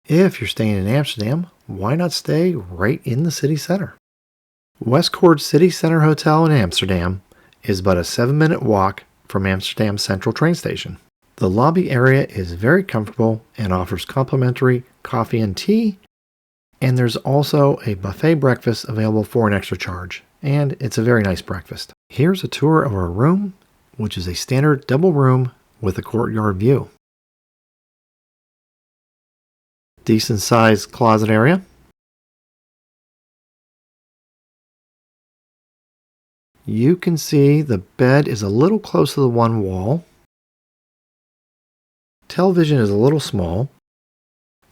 If you're staying in Amsterdam, why not stay right in the city center? WestCord City Centre Hotel in Amsterdam is but a 7-minute walk from Amsterdam Central train station. The lobby area is very comfortable and offers complimentary coffee and tea, and there's also a buffet breakfast available for an extra charge, and it's a very nice breakfast. Here's a tour of our room, which is a standard double room with a courtyard view. Decent sized closet area. You can see the bed is a little close to the one wall. Television is a little small.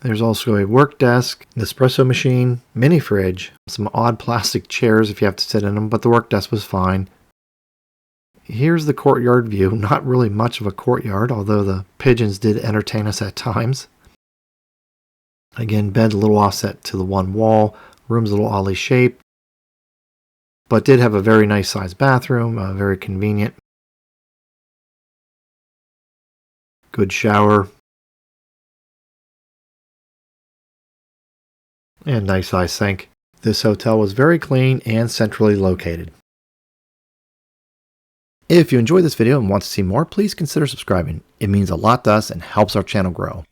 There's also a work desk, an espresso machine, mini fridge, some odd plastic chairs if you have to sit in them, but the work desk was fine. Here's the courtyard view. Not really much of a courtyard, although the pigeons did entertain us at times. Again, bed a little offset to the one wall, room's a little oddly shaped, but did have a very nice sized bathroom, very convenient. Good shower. And nice size sink. This hotel was very clean and centrally located. If you enjoyed this video and want to see more, please consider subscribing. It means a lot to us and helps our channel grow.